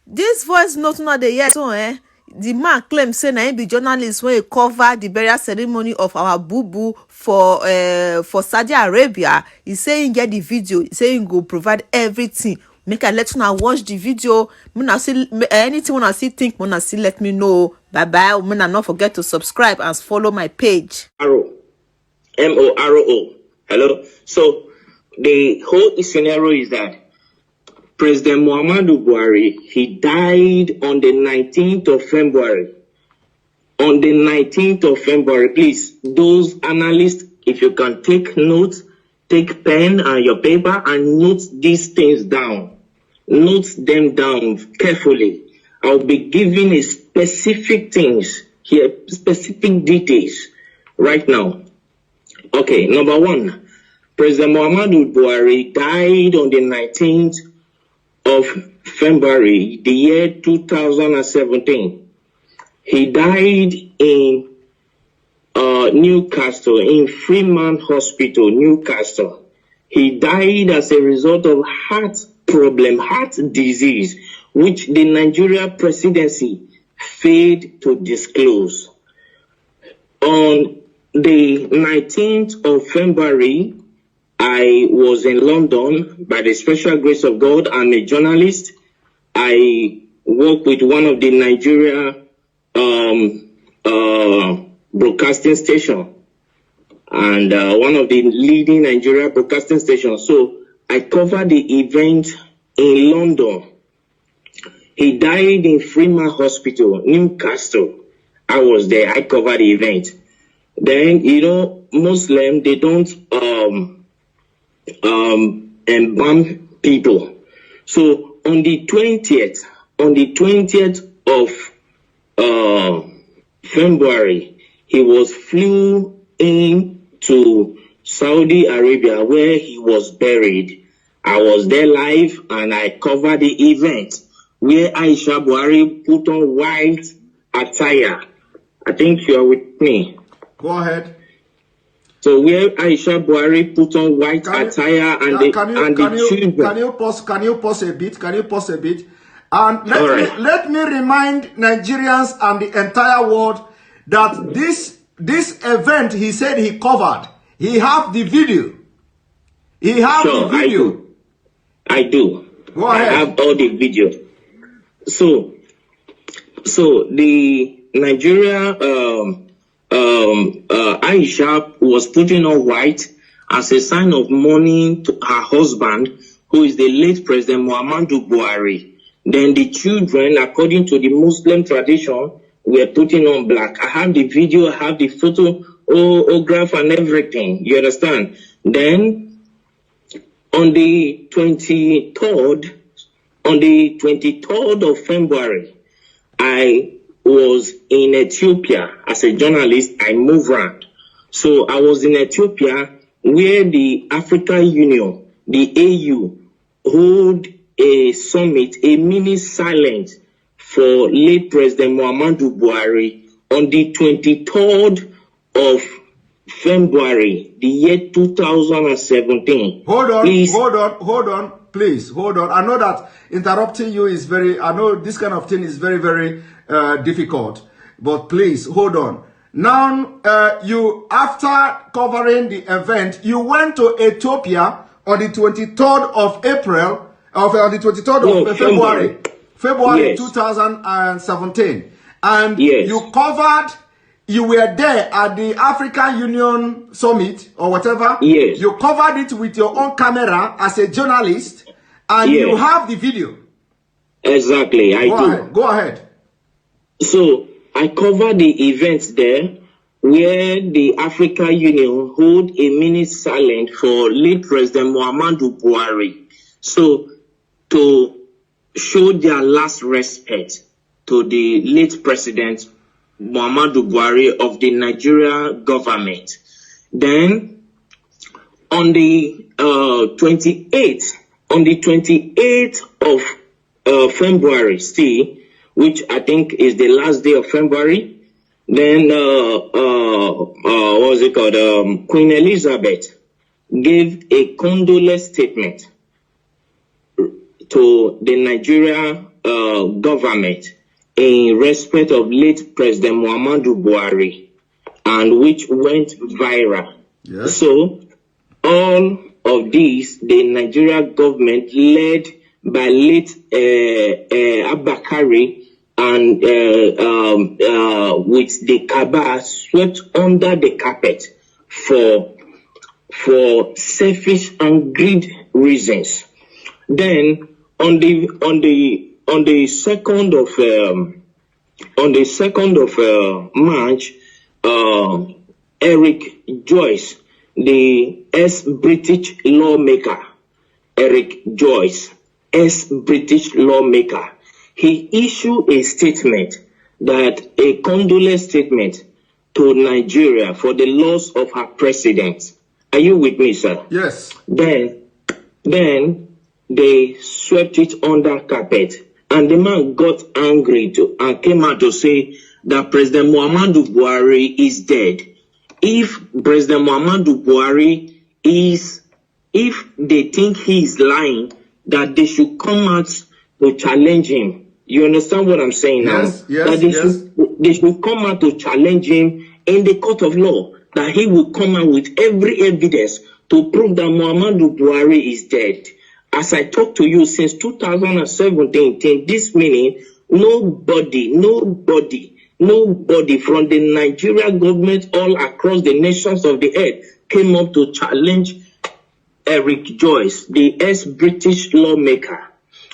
This voice note not the yet so the man claims say na him be journalist when he cover the burial ceremony of our boo for Saudi Arabia. He say he get the video. He say he go provide everything. Make I let una watch the video. Muna see anything una see think. Muna see let me know. Bye bye. Muna not forget to subscribe and follow my page. Moro. Hello. So the whole scenario is that President Muhammad Buhari, he died on the 19th of February. On the 19th of February, please, those analysts, if you can take notes, take pen and your paper and note these things down. Note them down carefully. I'll be giving a specific things here, specific details right now. Okay, number one, President Muhammad Buhari died on the 19th of February, the year 2017. He died in Newcastle, in Freeman Hospital, Newcastle. He died as a result of heart problem, heart disease, which the Nigeria presidency failed to disclose. On the 19th of February, I was in London by the special grace of God. I'm a journalist. I work with one of the Nigeria broadcasting station and one of the leading Nigeria broadcasting stations. So I covered the event in London. He died in Freeman Hospital, Newcastle. I was there. I covered the event. Then, you know, Muslim, they don't embalm people. So on the 20th of February, he was flew in to Saudi Arabia where he was buried. I was there live and I covered the event where Aisha Buhari put on white attire. I think you are with me. Go ahead. So where Aisha Buhari put on white attire and the children. Can you pause a bit? And let me remind Nigerians and the entire world that this event he said he covered, he have the video. He have the video. I do. Go ahead. I have all the video. So the Nigeria Aisha was putting on white as a sign of mourning to her husband, who is the late President Muhammadu Buhari. Then the children, according to the Muslim tradition, were putting on black. I have the video, I have the photograph and everything. You understand? Then on the 23rd of February, I was in Ethiopia as a journalist. I moved around. So I was in Ethiopia where the African Union, the AU, hold a summit, a mini silence for late President Muhammadu Buhari on the 23rd of February, the year 2017. Hold on, please. I know that interrupting you is I know this kind of thing is very, very difficult, but please hold on. Now, you, after covering the event, you went to Ethiopia on the 23rd of April, on the 23rd of February yes. 2017. And yes. You were there at the African Union Summit or whatever. Yes. You covered it with your own camera as a journalist, and yes. You have the video. Exactly, I do. Go ahead. So I covered the events there where the African Union hold a mini silent for late President Muhammadu Buhari. So to show their last respect to the late President Muhammadu Buhari of the Nigeria government. Then on the 28th of February, still, which I think is the last day of February, then what was it called? Queen Elizabeth gave a condolence statement to the Nigeria government in respect of late President Muhammadu Buhari, and which went viral. Yes. So all of these, the Nigeria government led by late Abakari and with the cabal swept under the carpet for selfish and greed reasons. Then on the 2nd of March, Eric Joyce, the ex-British lawmaker, he issued a statement, a condolence statement to Nigeria for the loss of her president. Are you with me, sir? Yes. Then they swept it under carpet, and the man got angry and came out to say that President Muhammadu Buhari is dead. If President Muhammadu Buhari if they think he is lying, that they should come out to challenge him. You understand what I'm saying now? Yes, that they should come out to challenge him in the court of law, that he will come out with every evidence to prove that Muhammadu Buhari is dead. As I talk to you since 2017, till this minute, nobody from the Nigerian government all across the nations of the earth came up to challenge Eric Joyce, the ex-British lawmaker.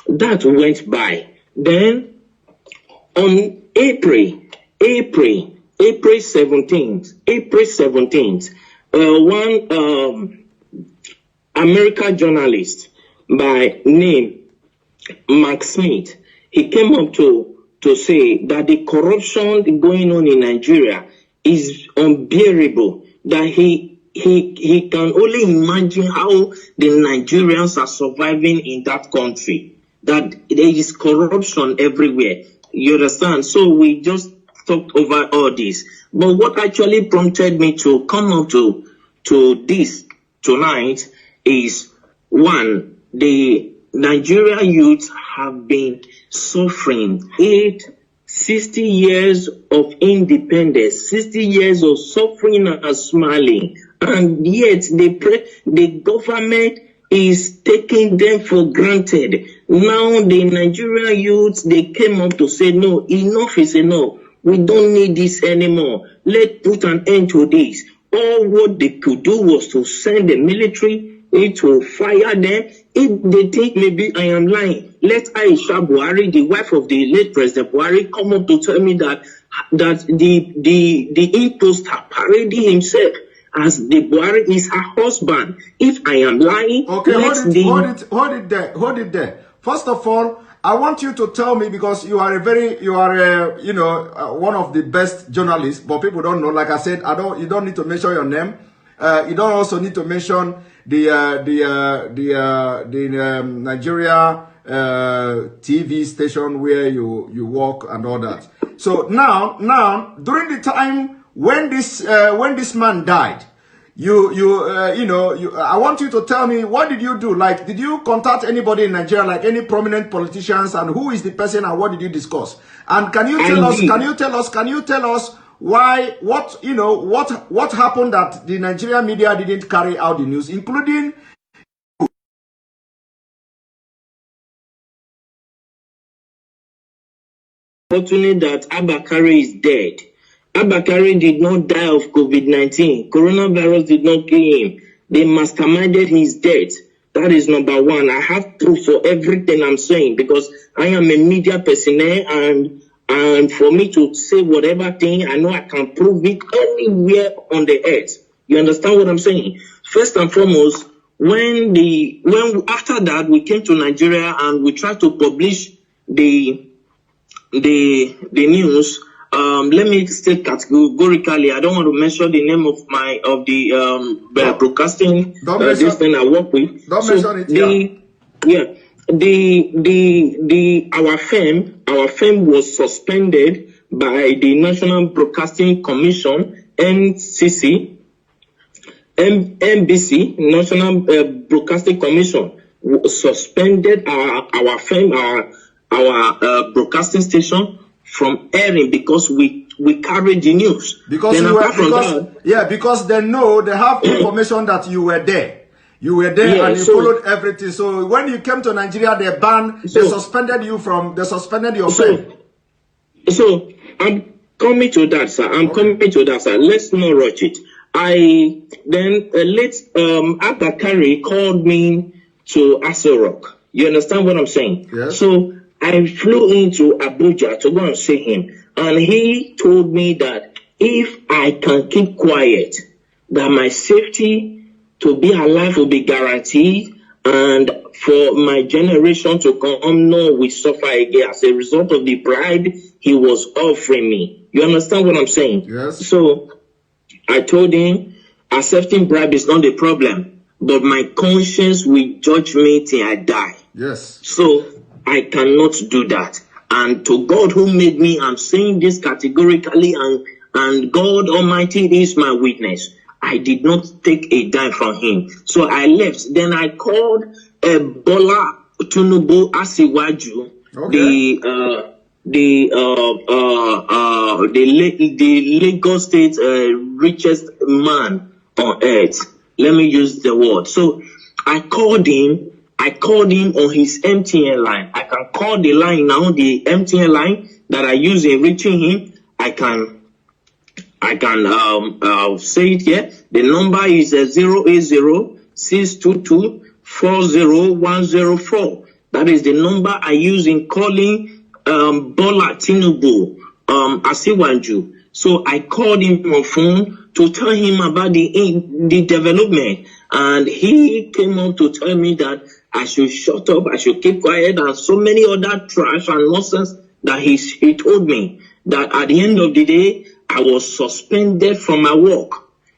That went by. Then on April 17th, one American journalist by name Mark Smith, he came up to say that the corruption going on in Nigeria is unbearable, that he can only imagine how the Nigerians are surviving in that country, that there is corruption everywhere. You understand? So we just talked over all this. But what actually prompted me to come up to this tonight is, one, the Nigerian youth have been suffering 60 years of independence, 60 years of suffering and smiling, and yet the government is taking them for granted. Now the Nigerian youth, they came up to say, no, enough is enough. We don't need this anymore. Let's put an end to this. All what they could do was to send the military to fire them. If they think maybe I am lying, let Aisha Buhari, the wife of the late President Buhari, come up to tell me that the imposter parading himself as the Buhari is her husband. If I am lying, okay, hold it there. First of all, I want you to tell me, because you are one of the best journalists, but people don't know. Like I said, you don't need to mention your name. You don't also need to mention the Nigeria TV station where you work and all that. So now during the time when this man died, I want you to tell me, what did you do? Like, did you contact anybody in Nigeria, like any prominent politicians, and who is the person and what did you discuss? And can you tell us why, what happened that the Nigerian media didn't carry out the news, including fortunate that Abakari is dead. Abakari did not die of COVID-19. Coronavirus did not kill him. They masterminded his death. That is number one. I have proof for everything I'm saying, because I am a media personnel, and for me to say whatever thing, I know I can prove it anywhere on the earth. You understand what I'm saying? First and foremost, when after that we came to Nigeria and we tried to publish the news. Let me state categorically, I don't want to mention the name of the broadcasting this thing I work with. Don't mention it. Our firm was suspended by the National Broadcasting Commission, NCC, NBC, National Broadcasting Commission, suspended our firm, our broadcasting station from airing because we carried the news. Because then you were, apart from that, because they know, they have information that you were there. You were there, yeah, and you so, followed everything. So when you came to Nigeria, they suspended you from, they suspended your pay. So I'm coming to that, sir. Coming to that, sir. Let's not rush it. Late Abakari called me to Aso Rock. You understand what I'm saying? Yes. So I flew into Abuja to go and see him, and he told me that if I can keep quiet, that my safety to be alive will be guaranteed, and for my generation to come, no, we suffer again as a result of the bribe he was offering me. You understand what I'm saying? Yes. So I told him, accepting bribe is not the problem, but my conscience will judge me till I die. Yes. So I cannot do that. And to God who made me, I'm saying this categorically, and God Almighty is my witness. I did not take a dime from him. So I left. Then I called Bola Tinubu Asiwaju, the Lagos State richest man on earth. Let me use the word. So I called him on his MTN line. I can call the line now, the MTN line that I use in reaching him. I can say it here. The number is 080-622-40104. That is the number I use in calling Bola Tinubu Asiwaju. So I called him on phone to tell him about the development, and he came on to tell me that I should shut up, I should keep quiet, and so many other trash and nonsense that he told me that at the end of the day, I was suspended from my work.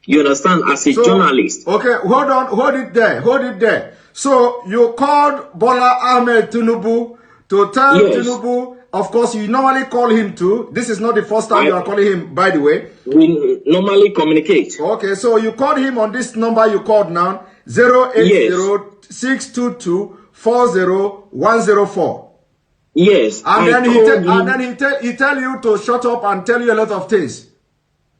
You understand? As a journalist. Okay, hold it there. So you called Bola Ahmed Tinubu to tell Tinubu, of course you normally call him too. This is not the first time you are calling him, by the way. We normally communicate. Okay, so you called him on this number you called now, 080-622-40104. Yes. And then he tell you to shut up and tell you a lot of things.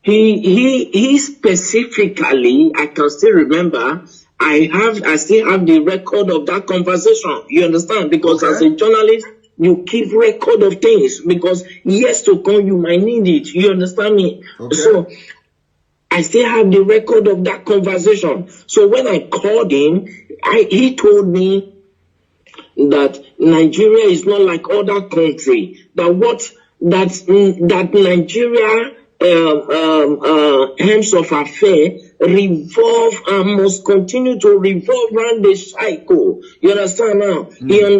He specifically, I can still remember, I still have the record of that conversation. You understand? Because as a journalist, you keep record of things, because years to come you might need it. You understand me? Okay. So I still have the record of that conversation. So when I called him, he told me that Nigeria is not like other countries. That Nigeria hymns of affair revolve and must continue to revolve around the cycle. You understand now?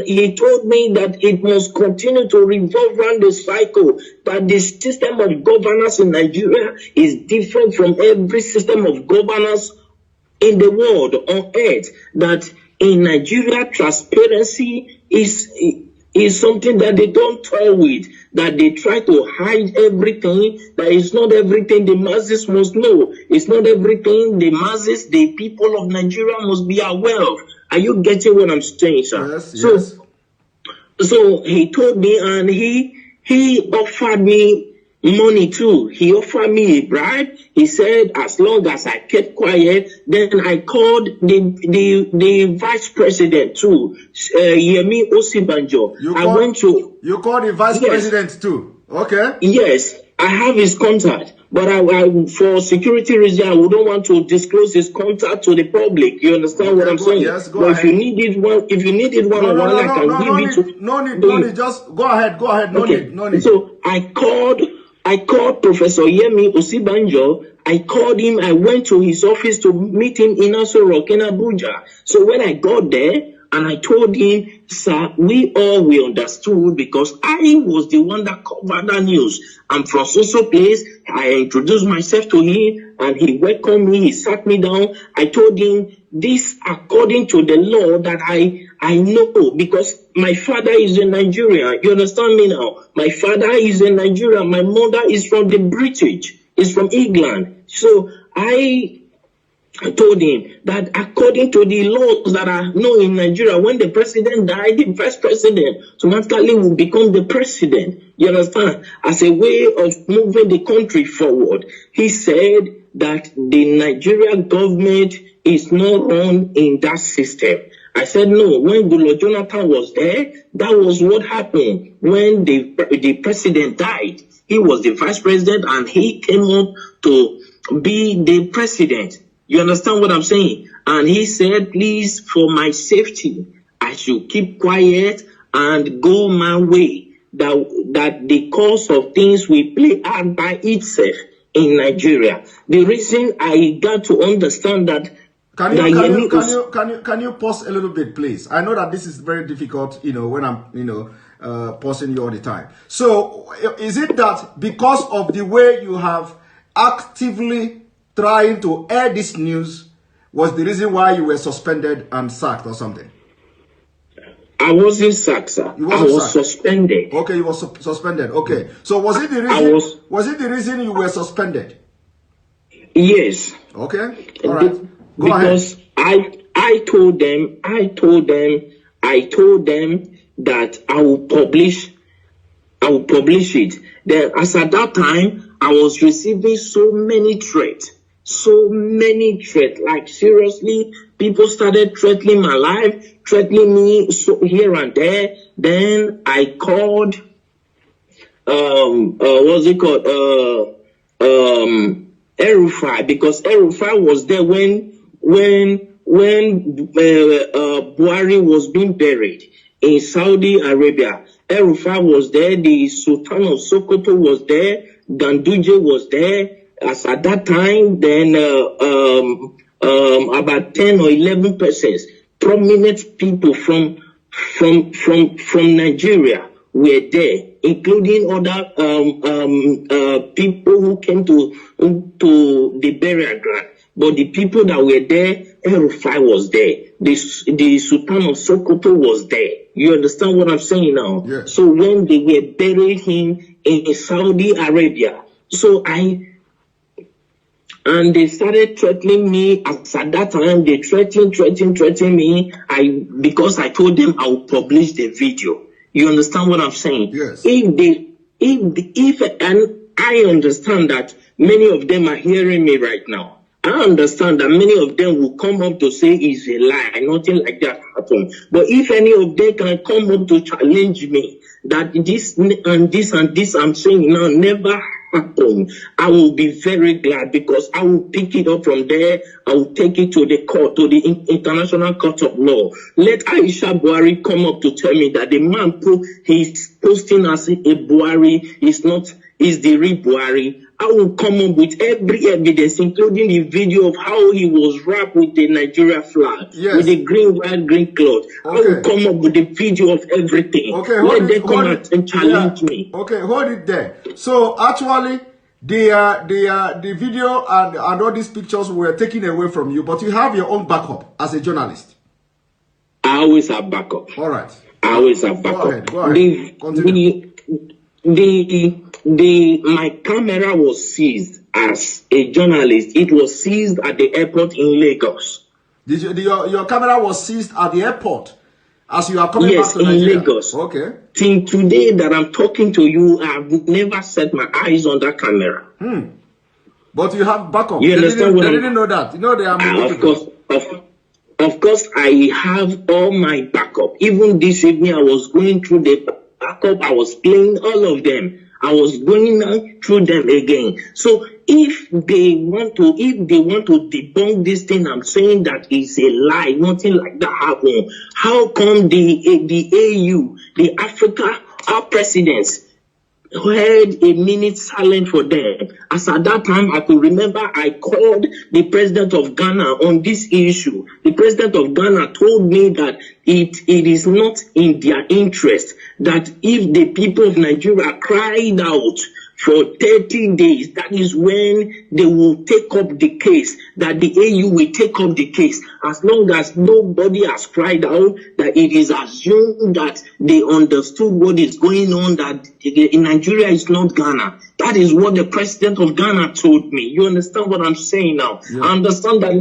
He told me that it must continue to revolve around the cycle, that the system of governance in Nigeria is different from every system of governance in the world, on earth, that in Nigeria transparency is something that they don't toy with, that they try to hide everything, that it's not everything the masses must know. It's not everything the masses, the people of Nigeria must be aware of. Are you getting what I'm saying, sir? Yes, yes. So he told me, and he offered me money too. He offered me a bribe. He said, as long as I kept quiet, then I called the vice president too, Yemi Osibanjo. You called the vice president too? Okay. Yes, I have his contact, but I for security reasons, I wouldn't want to disclose his contact to the public. You understand what I'm saying? Yes, go ahead. If you needed one, I can give it to. No need. Just go ahead. No need. So I called Professor Yemi Osibanjo. I called him. I went to his office to meet him in Aso Rock in Abuja. So when I got there, and I told him, sir, we understood, because I was the one that covered that news. I'm from so place. I introduced myself to him, and he welcomed me. He sat me down. I told him this according to the law that I know, because my father is in Nigeria. You understand me now? My father is in Nigeria. My mother is from the British. Is from England. So I told him that according to the laws that are known in Nigeria, when the president died, the vice president automatically will become the president. You understand? As a way of moving the country forward. He said that the Nigerian government is not run in that system. I said, no, when Goodluck Jonathan was there, that was what happened. When the president died, he was the vice president and he came up to be the president. You understand what I'm saying? And he said, please, for my safety, I should keep quiet and go my way. That the course of things will play out by itself in Nigeria. The reason I got to understand that. Can you pause a little bit, please? I know that this is very difficult, when I'm, pausing you all the time. So, is it that because of the way you have actively trying to air this news was the reason why you were suspended and sacked or something? I wasn't sacked, sir. I was suspended. Okay, you were suspended. Okay. So was it the reason? Was it the reason you were suspended? Yes. Okay. All right. Go because ahead. I told them that I will publish it. Then, as at that time, I was receiving so many threats. Like seriously, people started threatening my life, threatening me here and there. Then I called, what's it called? El-Rufai, because El-Rufai was there when Buhari was being buried in Saudi Arabia. El-Rufai was there, the Sultan of Sokoto was there, Ganduje was there. As at that time, then about 10 or 11 persons, prominent people from Nigeria were there, including other people who came to the burial ground. But the people that were there, El-Rufai was there. The Sultan of Sokoto was there. You understand what I'm saying now? Yes. So when they were burying him in Saudi Arabia, and they started threatening me. At that time, they threatened me. Because I told them I will publish the video. You understand what I'm saying? Yes. And I understand that many of them are hearing me right now. I understand that many of them will come up to say it's a lie, nothing like that happened. But if any of them can come up to challenge me that this and this and this I'm saying now never happened, I will be very glad, because I will pick it up from there. I will take it to the court, to the International Court of Law. Let Aisha Buhari come up to tell me that the man he's posting as a Buhari is the real Buhari. I will come up with every evidence, including the video of how he was wrapped with the Nigeria flag, yes, with the green, white, green cloth. Okay. I will come up with the video of everything. Okay, let them come out and challenge me. Okay, hold it there. So actually, the video and all these pictures were taken away from you, but you have your own backup as a journalist. I always have backup. All right. I always have backup. Go ahead. Continue. My camera was seized as a journalist. It was seized at the airport in Lagos. Your camera was seized at the airport as you are coming back to Nigeria? Yes, in Lagos. Okay. Till today that I'm talking to you, I've never set my eyes on that camera. But you have backup. You understand they didn't know that. You know they are Of course, I have all my backup. Even this evening, I was going through the backup. I was playing all of them. I was going through them again. So if they want to debunk this thing, I'm saying that it's a lie. Nothing like that happened. How come the AU, the Africa, our presidents, had a minute silent for them? As at that time, I could remember I called the president of Ghana on this issue. The president of Ghana told me that it is not in their interest that if the people of Nigeria cried out for 30 days. That is when they will take up the case, that the AU will take up the case. As long as nobody has cried out, that it is assumed that they understood what is going on, that in Nigeria is not Ghana. That is what the president of Ghana told me. You understand what I'm saying now? Yeah. I understand that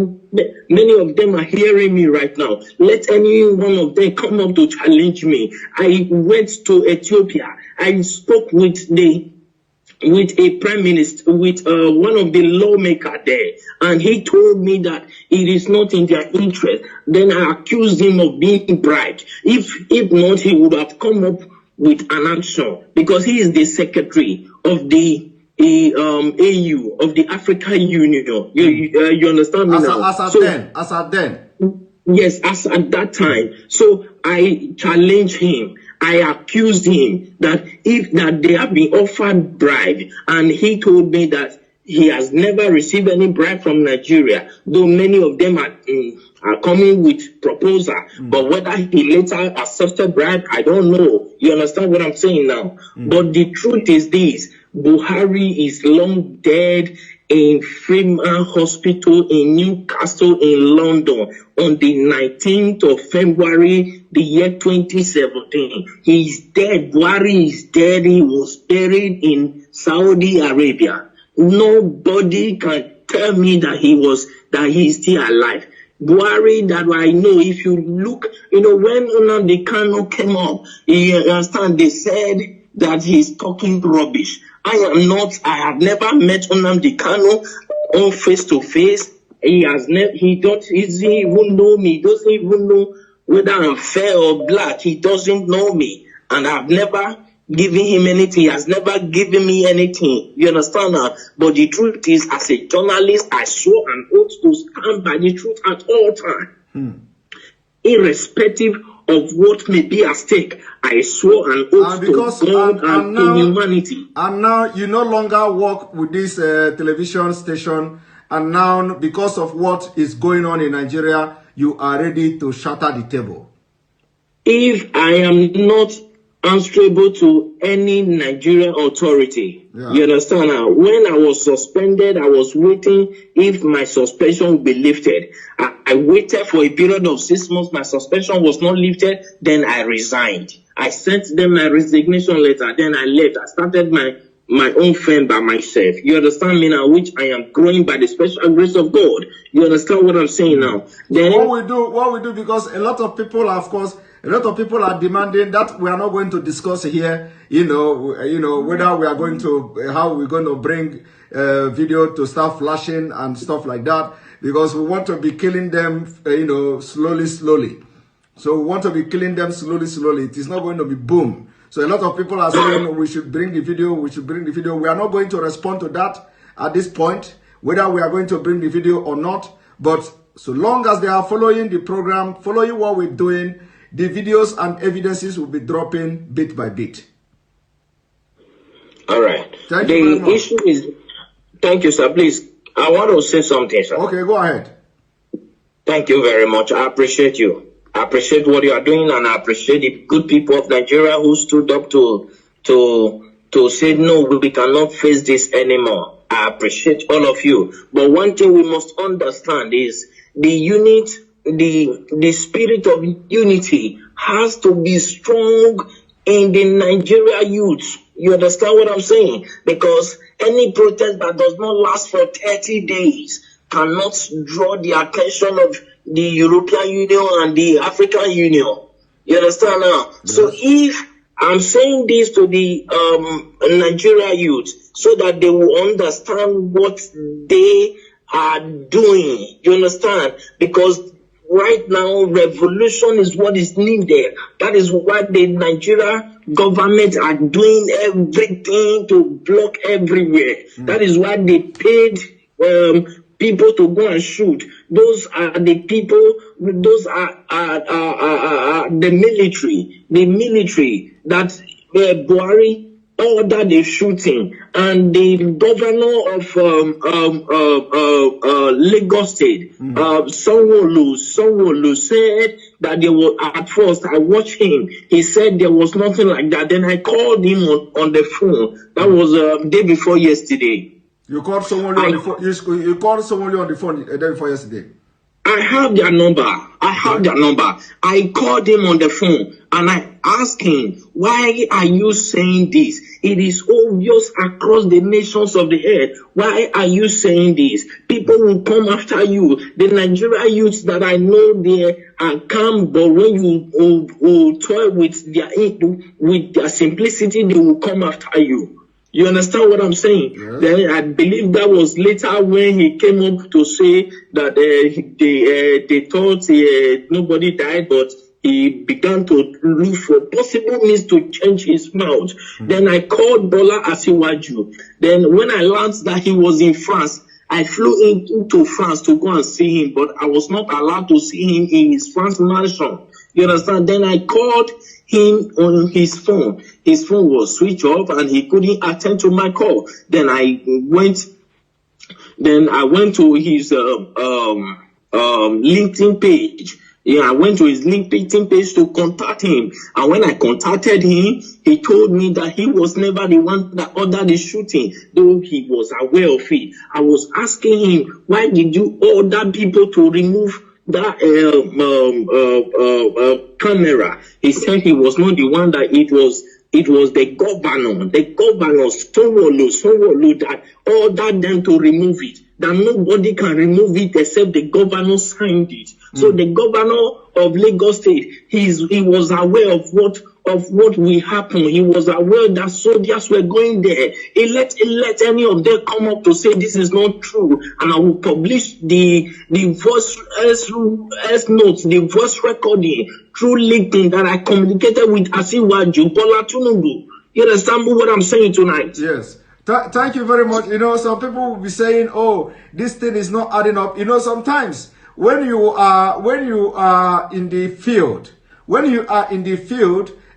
many of them are hearing me right now. Let any one of them come up to challenge me. I went to Ethiopia. I spoke with a prime minister, with one of the lawmakers there, and he told me that it is not in their interest. Then I accused him of being bribed. If not, he would have come up with an action, because he is the secretary of the AU, of the African Union. You understand me now? As at then. Yes, as at that time. So I challenged him. I accused him that they have been offered bribe, and he told me that he has never received any bribe from Nigeria, though many of them are coming with proposal. But whether he later accepted bribe, I don't know. You understand what I'm saying now? But the truth is this: Buhari is long dead in Freeman Hospital in Newcastle in London on the 19th of February, the year 2017. He's dead. Buhari is dead. He was buried in Saudi Arabia. Nobody can tell me that he's still alive. Buhari, that I know, if you look, when Nnamdi Kanu came up, you understand, they said that he's talking rubbish. I have never met Nnamdi Kanu on face to face. He doesn't even know me. He doesn't even know whether I'm fair or black. He doesn't know me. And I've never given him anything. He has never given me anything. You understand now? But the truth is, as a journalist, I swore an oath to stand by the truth at all times. Irrespective of what may be at stake, I swore an oath to God and to humanity. And now you no longer work with this television station, and now because of what is going on in Nigeria, you are ready to shatter the table. If I am not answerable to any Nigerian authority, you understand now? When I was suspended, I was waiting if my suspension would be lifted. I waited for a period of 6 months. My suspension was not lifted. Then I resigned. I sent them my resignation letter. Then I left. I started my own firm by myself. You understand me now? Which I am growing by the special grace of God. You understand what I'm saying now? Then what we do, because a lot of people, of course, a lot of people are demanding that we are not going to discuss here, whether we are going to, how we're going to bring video to start flashing and stuff like that, because we want to be killing them, slowly. So we want to be killing them slowly. It is not going to be boom. So a lot of people are saying we should bring the video, We are not going to respond to that at this point, whether we are going to bring the video or not. But so long as they are following the program, following what we're doing, the videos and evidences will be dropping bit by bit. All right. Thank you very much. The issue is, thank you, sir. Please, I want to say something, sir. Okay, go ahead. Thank you very much. I appreciate you. I appreciate what you are doing, and I appreciate the good people of Nigeria who stood up to say, no, we cannot face this anymore. I appreciate all of you. But one thing we must understand is the spirit of unity has to be strong in the Nigeria youth. You understand what I'm saying? Because any protest that does not last for 30 days cannot draw the attention of the European Union and the African Union. You understand now? Yes. So if I'm saying this to the Nigeria youth, so that they will understand what they are doing. You understand? Because right now, revolution is what is needed. That is why the Nigeria government are doing everything to block everywhere. That is why they paid people to go and shoot. Those are the people, those are the military that Buhari ordered the shooting, and the governor of Lagos State, Sanwo-Olu said that there was, at first I watched him, he said there was nothing like that. Then I called him on the phone. That was day before yesterday. You called someone on the phone. You called someone on the phone the day before yesterday. I have their number. I called him on the phone and I asked him, why are you saying this? It is obvious across the nations of the earth. Why are you saying this? People will come after you. The Nigerian youths that I know there are calm, but when you toy with their simplicity, they will come after you. You understand what I'm saying? Yes. Then I believe that was later when he came up to say that they thought nobody died, but he began to look for possible means to change his mouth. Then I called Bola Asiwaju. Then when I learned that he was in France, I flew into France to go and see him, but I was not allowed to see him in his France mansion. You understand? Then I called him on his phone. His phone was switched off and he couldn't attend to my call. Then I went to his LinkedIn page. Yeah, I went to his LinkedIn page to contact him. And when I contacted him, he told me that he was never the one that ordered the shooting, though he was aware of it. I was asking him, why did you order people to remove that camera? He said he was not the one, that it was the governor, Sanwo-Olu, that ordered them to remove it. That nobody can remove it except the governor signed it. So the governor of Lagos State, he was aware of what will happen. He was aware that soldiers were going there. He let any of them come up to say this is not true, and I will publish the voice notes, the voice recording through LinkedIn that I communicated with Asiwaju Bola Tinubu. You understand what I'm saying tonight? Yes. Thank you very much. You know, some people will be saying, "Oh, this thing is not adding up." You know, sometimes when you are in the field,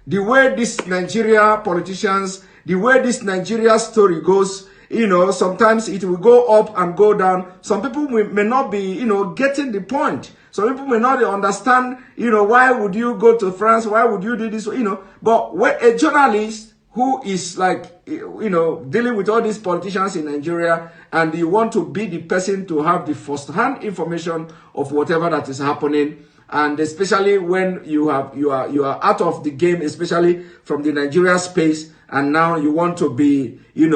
the way this Nigeria politicians, the way this Nigeria story goes, you know, sometimes it will go up and go down. Some people may not be, you know, getting the point. Some people may not understand, you know, why would you go to France? Why would you do this? You know, but when a journalist who is like, you know, dealing with all these politicians in Nigeria, and you want to be the person to have the first-hand information of whatever that is happening, and especially when you are out of the game, especially from the Nigeria space, and now you want to be, you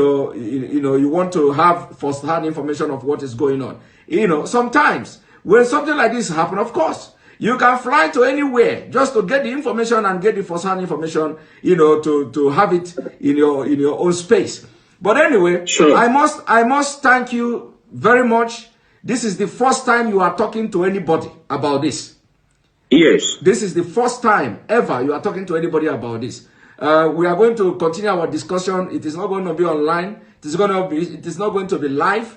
want to have first-hand information of what is going on. You know, sometimes when something like this happens, of course, you can fly to anywhere just to get the information and get the first-hand information, you know, to have it in your own space. But anyway, sure. I must thank you very much. This is the first time you are talking to anybody about this. Yes. This is the first time ever you are talking to anybody about this. We are going to continue our discussion. It is not going to be online. It is not going to be live.